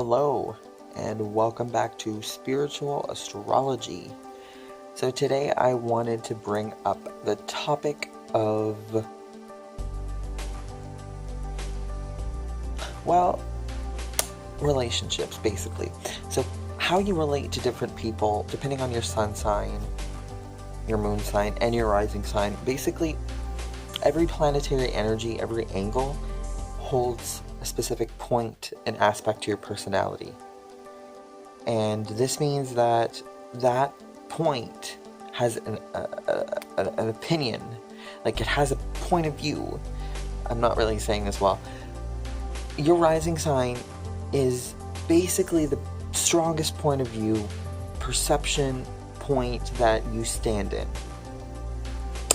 Hello, and welcome back to Spiritual Astrology. So today I wanted to bring up the topic of, relationships, basically. So how you relate to different people, depending on your sun sign, your moon sign, and your rising sign. Basically, every planetary energy, every angle, holds a specific point and aspect to your personality. And this means that that point has an opinion, like it has a point of view. I'm not really saying this well. Your rising sign is basically the strongest point of view, perception point that you stand in.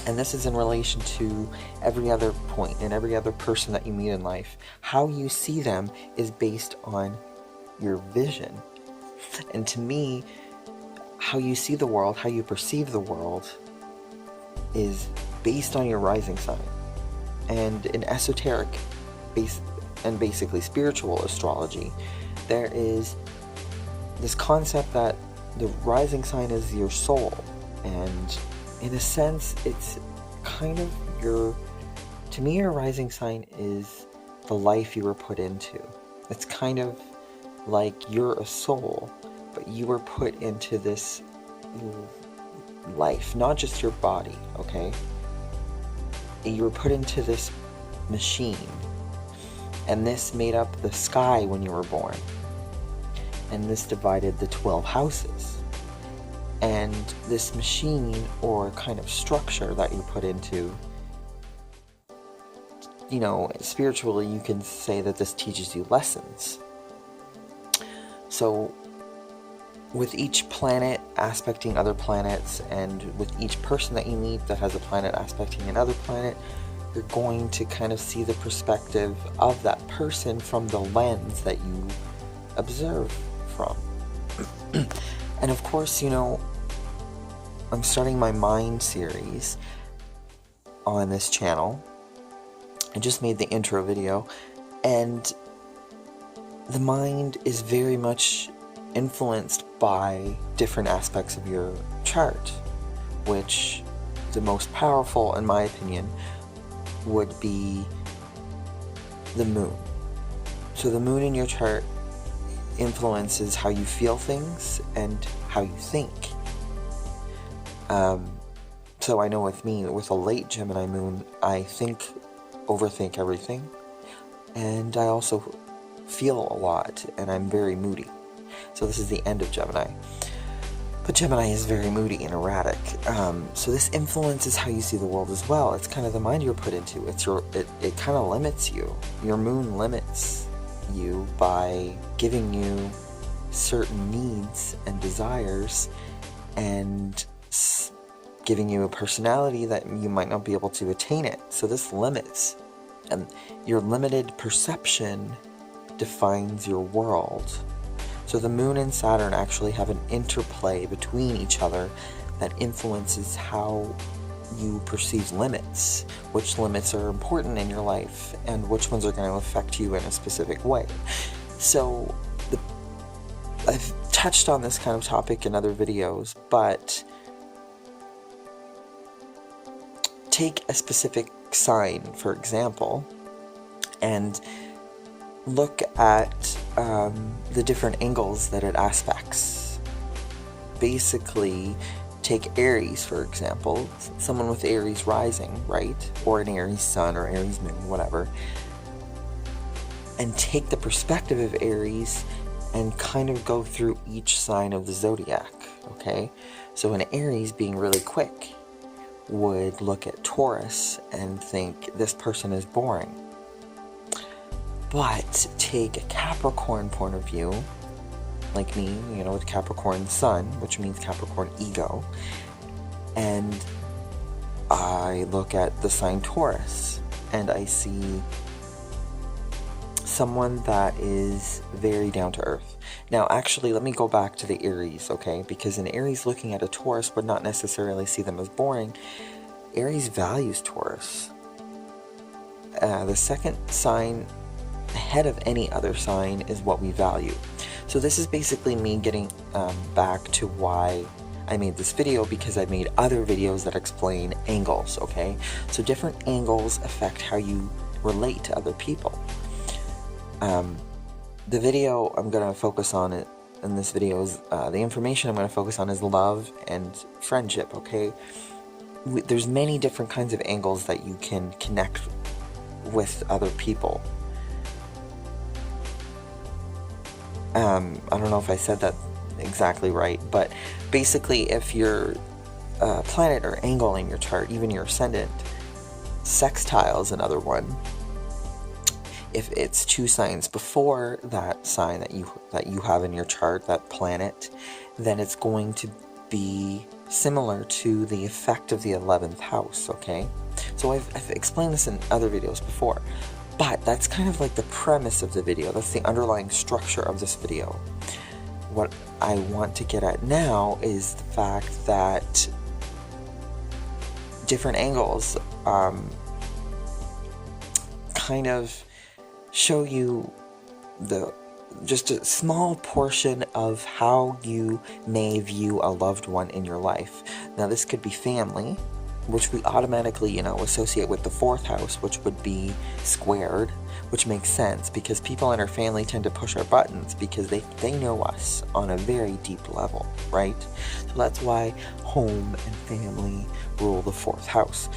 And this is in relation to every other point and every other person that you meet in life. How you see them is based on your vision. And to me, how you see the world, how you perceive the world, is based on your rising sign. And in esoteric and basically spiritual astrology, there is this concept that the rising sign is your soul. And in a sense, it's kind of to me, your rising sign is the life you were put into. It's kind of like you're a soul, but you were put into this life, not just your body, okay? You were put into this machine, and this made up the sky when you were born, and this divided the 12 houses. And this machine, or kind of structure that you put into, spiritually you can say that this teaches you lessons. So with each planet aspecting other planets, and with each person that you meet that has a planet aspecting another planet, you're going to kind of see the perspective of that person from the lens that you observe from. And of course, I'm starting my mind series on this channel. I just made the intro video, and the mind is very much influenced by different aspects of your chart, which the most powerful, in my opinion, would be the moon. So the moon in your chart influences how you feel things and how you think. So I know with me, with a late Gemini moon, I overthink everything, and I also feel a lot, and I'm very moody. So this is the end of Gemini. But Gemini is very moody and erratic. So this influences how you see the world as well. It's kind of the mind you're put into. It kind of limits you. Your moon limits you by giving you certain needs and desires, and giving you a personality that you might not be able to attain it. So this limits, and your limited perception defines your world. So the moon and Saturn actually have an interplay between each other that influences how you perceive limits, which limits are important in your life, and which ones are going to affect you in a specific way. So I've touched on this kind of topic in other videos, but take a specific sign, for example, and look at the different angles that it aspects. Basically, take Aries, for example, someone with Aries rising, right? Or an Aries sun or Aries moon, whatever. And take the perspective of Aries and kind of go through each sign of the zodiac, okay? So an Aries, being really quick, would look at Taurus and think this person is boring. But take a Capricorn point of view, like me, with Capricorn sun, which means Capricorn ego, and I look at the sign Taurus, and I see someone that is very down to earth. Now, actually, let me go back to the Aries, okay? Because an Aries looking at a Taurus would not necessarily see them as boring. Aries values Taurus. The second sign ahead of any other sign is what we value. So this is basically me getting back to why I made this video, because I made other videos that explain angles, okay? So different angles affect how you relate to other people. The video I'm going to focus on it in this video is, the information I'm going to focus on is love and friendship, okay? There's many different kinds of angles that you can connect with other people. I don't know if I said that exactly right, but basically if your planet or angle in your chart, even your ascendant, sextile is another one. If it's 2 signs before that sign that you have in your chart, that planet, then it's going to be similar to the effect of the 11th house, okay? So I've explained this in other videos before, but that's kind of like the premise of the video. That's the underlying structure of this video. What I want to get at now is the fact that different angles kind of show you just a small portion of how you may view a loved one in your life. Now this could be family, which we automatically, associate with the 4th house, which would be squared, which makes sense because people in our family tend to push our buttons because they know us on a very deep level, right? So that's why home and family rule the 4th house.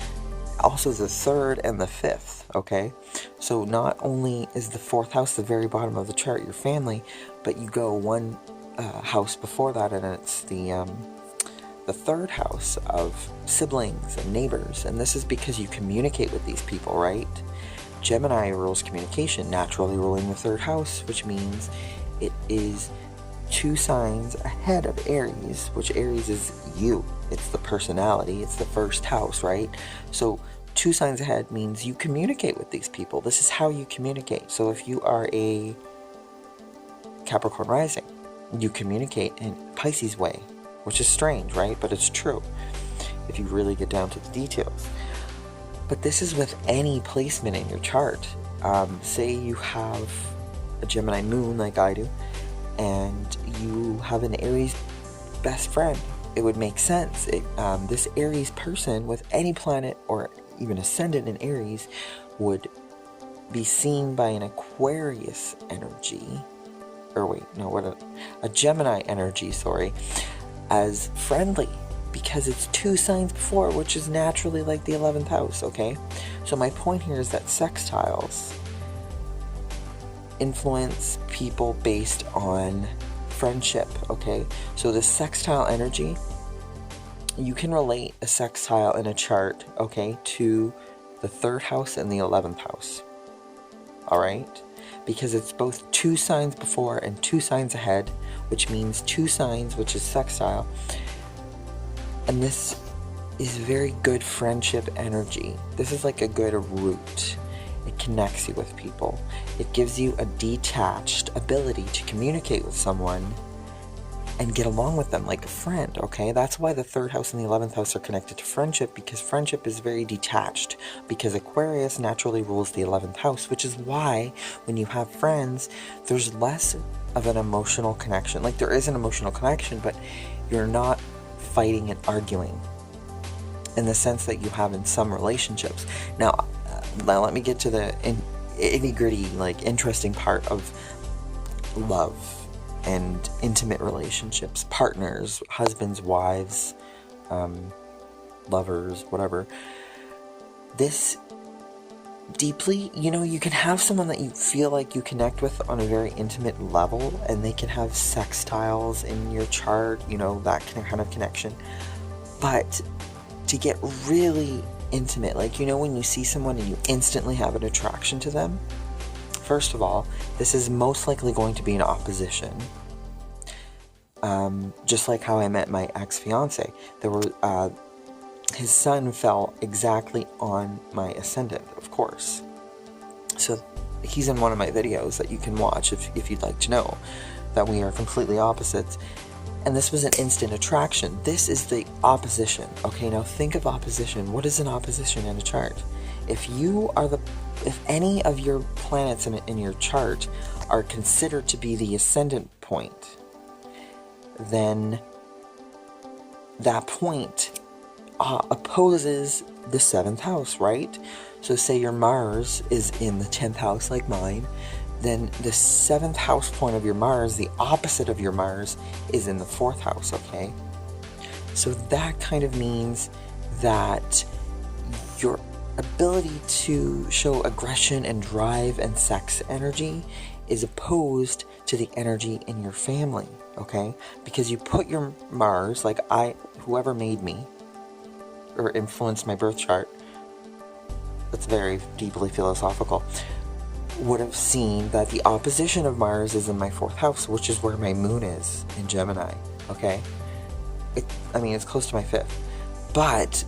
Also the 3rd and the 5th, okay? So not only is the 4th house the very bottom of the chart, your family, but you go one house before that and it's the 3rd house of siblings and neighbors. And this is because you communicate with these people, right? Gemini rules communication, naturally ruling the 3rd house, which means it is 2 signs ahead of Aries, which Aries is you. It's the personality, it's the 1st house, right? So 2 signs ahead means you communicate with these people. This is how you communicate. So if you are a Capricorn rising, you communicate in Pisces way, which is strange, right? But it's true if you really get down to the details. But this is with any placement in your chart. Say you have a Gemini moon like I do, and you have an Aries best friend. It would make sense. This Aries person with any planet or even ascendant in Aries would be seen by an Aquarius energy, a Gemini energy, as friendly, because it's 2 signs before, which is naturally like the 11th house, okay? So my point here is that sextiles influence people based on friendship, okay? So the sextile energy, you can relate a sextile in a chart, okay, to the 3rd house and the 11th house, all right? Because it's both 2 signs before and 2 signs ahead, which means 2 signs, which is sextile. And this is very good friendship energy. This is like a good root. It connects you with people. It gives you a detached ability to communicate with someone and get along with them like a friend, okay? That's why the 3rd house and the 11th house are connected to friendship, because friendship is very detached, because Aquarius naturally rules the 11th house, which is why when you have friends, there's less of an emotional connection. Like, there is an emotional connection, but you're not fighting and arguing in the sense that you have in some relationships. Now let me get to the nitty-gritty, like, interesting part of love and intimate relationships, partners, husbands, wives, lovers, whatever. This deeply, you can have someone that you feel like you connect with on a very intimate level, and they can have sextiles in your chart, that kind of connection. But to get really intimate, like, when you see someone and you instantly have an attraction to them, first of all, this is most likely going to be an opposition. Just like how I met my ex-fiance. His sun fell exactly on my ascendant, of course. So he's in one of my videos that you can watch if you'd like to know that we are completely opposites. And this was an instant attraction. This is the opposition. Okay, now think of opposition. What is an opposition in a chart? If any of your planets in your chart are considered to be the ascendant point, then that point opposes the 7th house, right? So say your Mars is in the 10th house like mine, then the 7th house point of your Mars, the opposite of your Mars, is in the 4th house, okay? So that kind of means that your ability to show aggression and drive and sex energy is opposed to the energy in your family, okay? Because you put your Mars, like whoever made me or influenced my birth chart, that's very deeply philosophical, would have seen that the opposition of Mars is in my 4th house, which is where my moon is in Gemini, okay? It's close to my 5th. But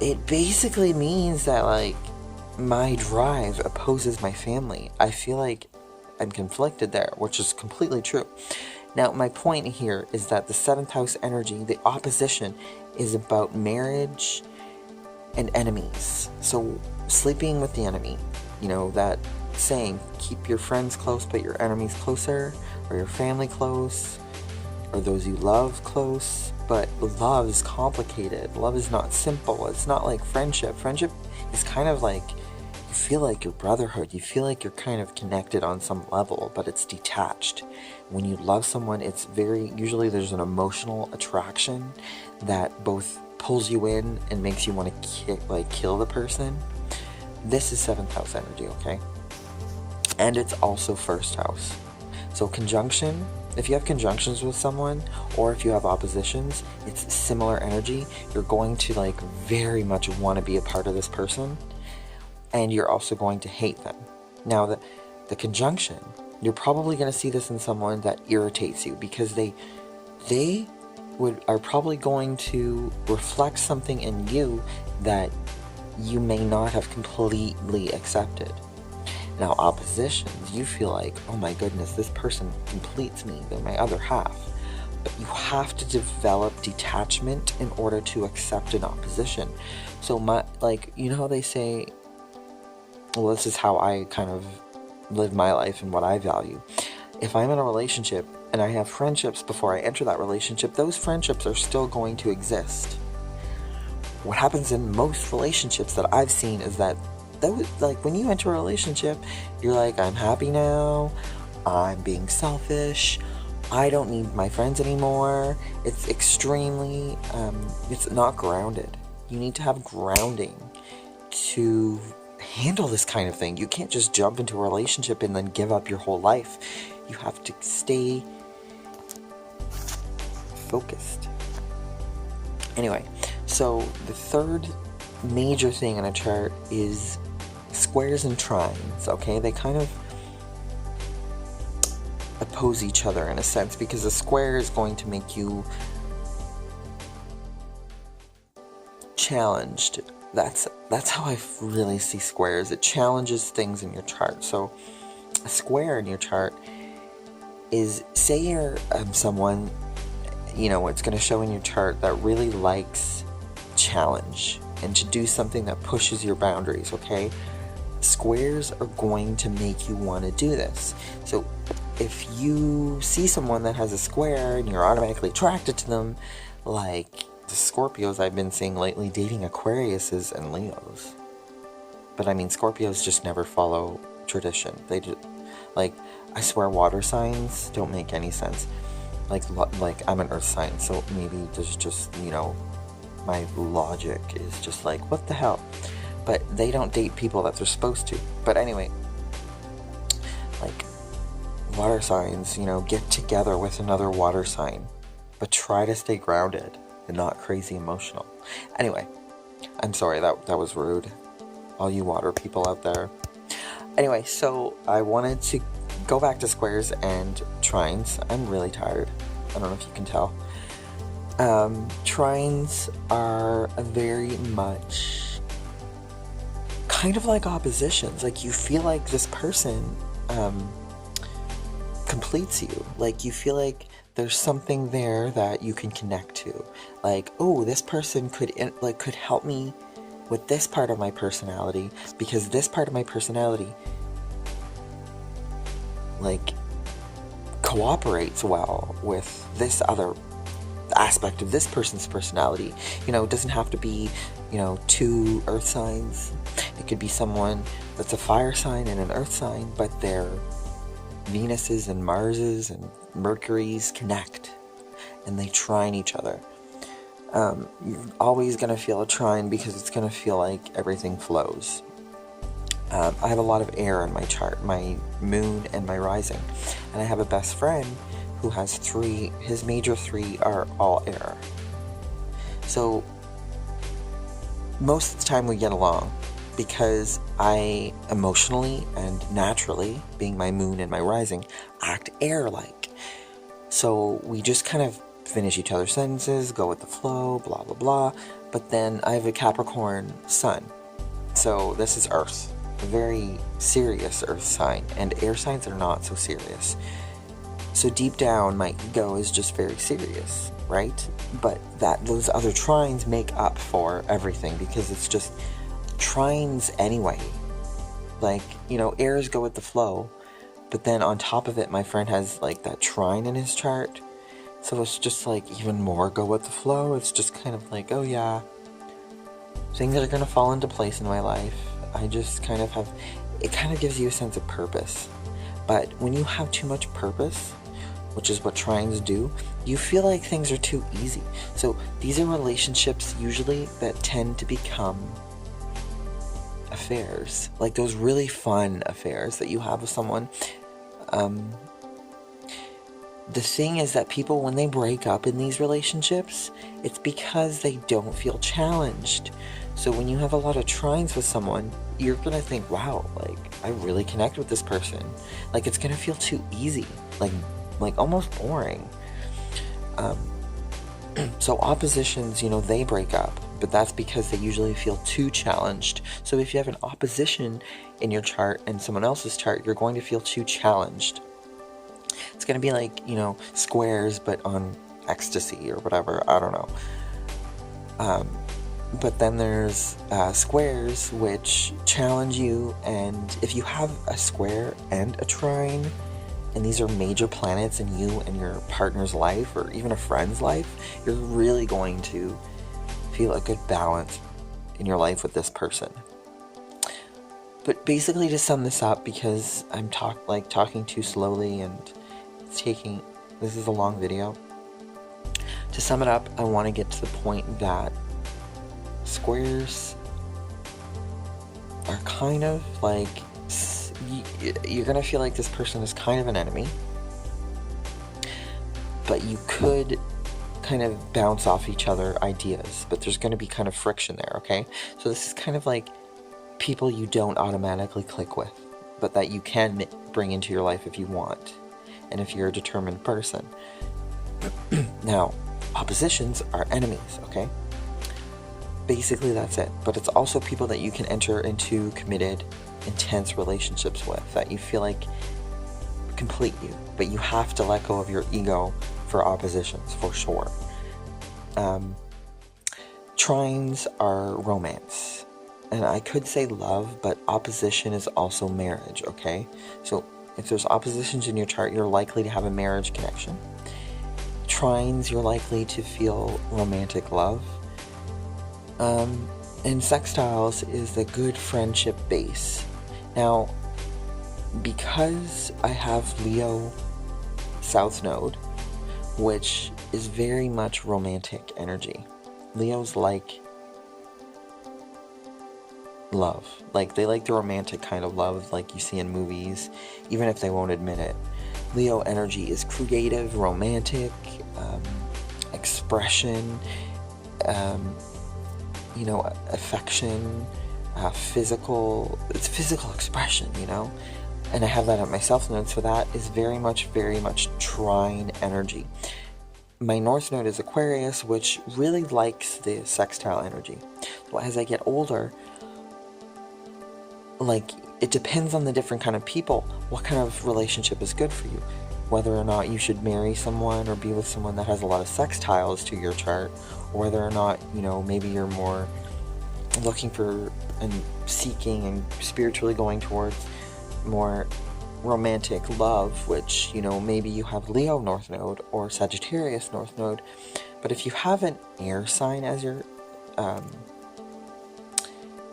it basically means that, like, my drive opposes my family. I feel like I'm conflicted there, which is completely true. Now, my point here is that the 7th house energy, the opposition, is about marriage and enemies. So, sleeping with the enemy, that saying, keep your friends close but your enemies closer, or your family close, or those you love close. But love is complicated. Love is not simple. It's not like friendship. Friendship is kind of like, you feel like your brotherhood. You feel like you're kind of connected on some level, but it's detached. When you love someone, usually there's an emotional attraction that both pulls you in and makes you want to kill the person. This is 7th house energy, okay? And it's also 1st house. So conjunction, if you have conjunctions with someone, or if you have oppositions, it's similar energy. You're going to very much want to be a part of this person, and you're also going to hate them. Now the conjunction, you're probably going to see this in someone that irritates you, because they are probably going to reflect something in you that you may not have completely accepted. Now, oppositions, you feel like, oh my goodness, this person completes me, they're my other half. But you have to develop detachment in order to accept an opposition. So, how they say, well, this is how I kind of live my life and what I value. If I'm in a relationship and I have friendships before I enter that relationship, those friendships are still going to exist. What happens in most relationships that I've seen is that when you enter a relationship, you're like, I'm happy now, I'm being selfish, I don't need my friends anymore. It's extremely, it's not grounded. You need to have grounding to handle this kind of thing. You can't just jump into a relationship and then give up your whole life. You have to stay focused. Anyway, so the third major thing in a chart is squares and trines, okay? They kind of oppose each other in a sense, because a square is going to make you challenged. That's how I really see squares. It challenges things in your chart. So a square in your chart is, say you're someone, it's going to show in your chart that really likes challenge and to do something that pushes your boundaries, okay? Squares are going to make you want to do this. So if you see someone that has a square and you're automatically attracted to them, like the Scorpios I've been seeing lately dating Aquariuses and Leos. But Scorpios just never follow tradition. They just, I swear water signs don't make any sense. I'm an earth sign, so maybe there's just, my logic is just what the hell? But they don't date people that they're supposed to. But anyway, water signs, get together with another water sign, but try to stay grounded and not crazy emotional. Anyway, I'm sorry, that was rude. All you water people out there. Anyway, so I wanted to go back to squares and trines. I'm really tired. I don't know if you can tell. Trines are very much kind of like oppositions. You feel like this person completes you. You feel like there's something there that you can connect to. Like, oh, this person could help me with this part of my personality, because this part of my personality like cooperates well with this other aspect of this person's personality. You know, it doesn't have to be, you know, two earth signs. It could be someone that's a fire sign and an earth sign, but their Venuses and Marses and Mercuries connect and they trine each other. You're always going to feel a trine because it's going to feel like everything flows. I have a lot of air in my chart, my moon and my rising, and I have a best friend who has three. His major three are all air. So most of the time we get along because I emotionally and naturally, being my moon and my rising, act air-like. So we just kind of finish each other's sentences, go with the flow, blah blah blah. But then I have a Capricorn sun, so this is Earth, a very serious Earth sign, and air signs are not so serious. So deep down, my ego is just very serious, right? But those other trines make up for everything because it's just trines anyway. Like, you know, airs go with the flow, but then on top of it, my friend has like that trine in his chart. So it's just like even more go with the flow. It's just kind of like, oh yeah, things are gonna fall into place in my life. I just kind of have, it kind of gives you a sense of purpose. But when you have too much purpose, which is what trines do, you feel like things are too easy. So these are relationships usually that tend to become affairs, like those really fun affairs that you have with someone. The thing is that people, when they break up in these relationships, it's because they don't feel challenged. So when you have a lot of trines with someone, you're gonna think, wow, like I really connect with this person. Like it's gonna feel too easy, like almost boring. So oppositions, you know, they break up, but that's because they usually feel too challenged. So if you have an opposition in your chart and someone else's chart, you're going to feel too challenged. It's going to be like, you know, squares, but on ecstasy or whatever. I don't know. But then there's squares, which challenge you. And if you have a square and a trine, and these are major planets in you and your partner's life, or even a friend's life, you're really going to feel a good balance in your life with this person. But basically, to sum this up, because I'm talking too slowly and this is a long video. To sum it up, I want to get to the point that squares are kind of like, you're gonna feel like this person is kind of an enemy, but you could kind of bounce off each other ideas, but there's going to be kind of friction there, okay? So this is kind of like people you don't automatically click with, but that you can bring into your life if you want, and if you're a determined person. Now, oppositions are enemies, okay? Basically, that's it. But it's also people that you can enter into committed, intense relationships with, that you feel like complete you, but you have to let go of your ego for oppositions, for sure. Trines are romance, and I could say love, but opposition is also marriage, okay? So if there's oppositions in your chart, you're likely to have a marriage connection. Trines, you're likely to feel romantic love. And sextiles is the good friendship base. Now, because I have Leo South Node, which is very much romantic energy. Leos like love. Like, they like the romantic kind of love like you see in movies, even if they won't admit it. Leo energy is creative, romantic, expression, you know, affection, physical. It's physical expression, you know? And I have that at my South Node, so that is very much trine energy. My North Node is Aquarius, which really likes the sextile energy. So as I get older, like, it depends on the different kind of people, what kind of relationship is good for you. whether or not you should marry someone or be with someone that has a lot of sextiles to your chart, or whether or not, you know, maybe you're more looking for and seeking and spiritually going towards more romantic love, which, you know, maybe you have Leo North Node or Sagittarius North Node. But if you have an air sign as your,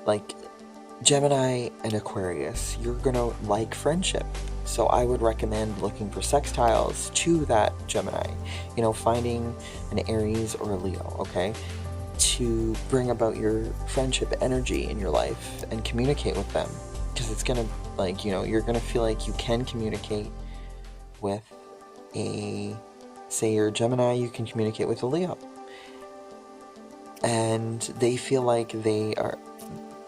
like Gemini and Aquarius, you're gonna like friendship. So I would recommend looking for sextiles to that Gemini, you know, finding an Aries or a Leo, okay, to bring about your friendship energy in your life and communicate with them, because it's gonna, like, you know, you're gonna feel like you can communicate with a, say you're a Gemini, you can communicate with a Leo, and they feel like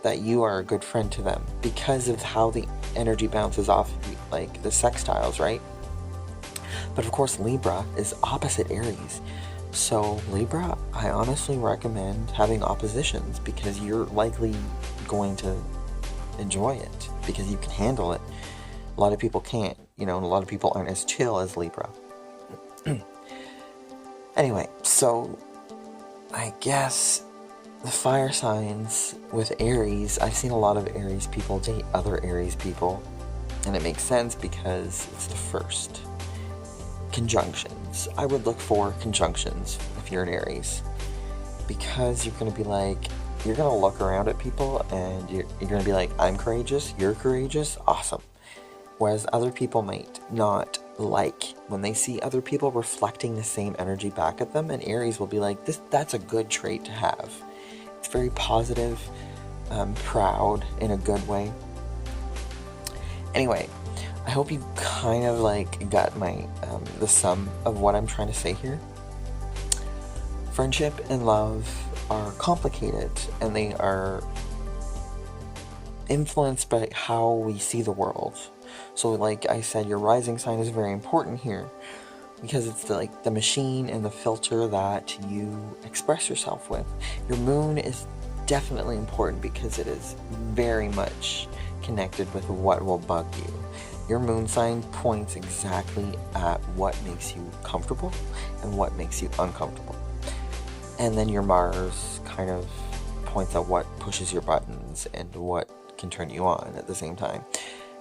that you are a good friend to them because of how the energy bounces off, like the sextiles, right? But of course Libra is opposite Aries, so Libra, I honestly recommend having oppositions, because you're likely going to enjoy it because you can handle it. A lot of people can't, you know, and a lot of people aren't as chill as Libra. Anyway, so I guess the fire signs with Aries, I've seen a lot of Aries people date other Aries people, and it makes sense because it's the first. Conjunctions. I would look for conjunctions if you're an Aries, because you're going to be like, you're going to look around at people and you're going to be like, I'm courageous, you're courageous, awesome. Whereas other people might not like when they see other people reflecting the same energy back at them, and Aries will be like, that's a good trait to have. It's very positive, proud in a good way. Anyway, I hope you kind of like got my the sum of what I'm trying to say here. Friendship and love are complicated, and they are influenced by how we see the world. So like I said, your rising sign is very important here, because it's like the machine and the filter that you express yourself with. Your moon is definitely important because it is very much connected with what will bug you. Your moon sign points exactly at what makes you comfortable and what makes you uncomfortable. And then your Mars kind of points at what pushes your buttons and what can turn you on at the same time.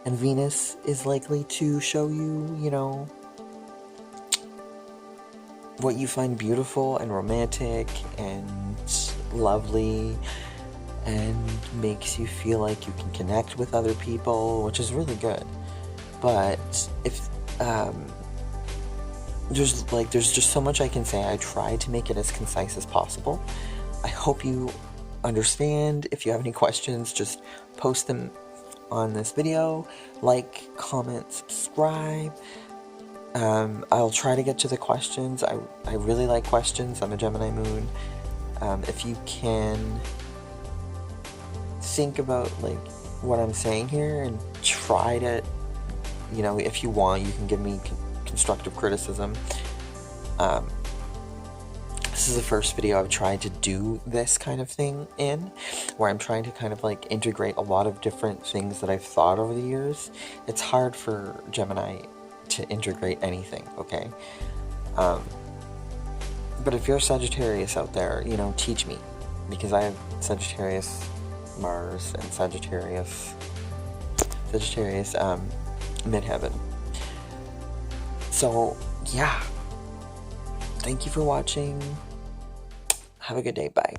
And Venus is likely to show you, you know, what you find beautiful and romantic and lovely, and makes you feel like you can connect with other people, which is really good. But if there's just so much I can say. I tried to make it as concise as possible. I hope you understand. If you have any questions, just post them on this video. Like, comment, subscribe. I'll try to get to the questions. I really like questions. I'm a Gemini moon. If you can think about like what I'm saying here and try to, you know, if you want, you can give me constructive criticism. This is the first video I've tried to do this kind of thing in, where I'm trying to kind of like integrate a lot of different things that I've thought over the years. It's hard for Gemini to integrate anything, okay? But if you're a Sagittarius out there, you know, teach me, because I have Sagittarius Mars and Sagittarius midheaven. So yeah, thank you for watching. Have a good day. Bye.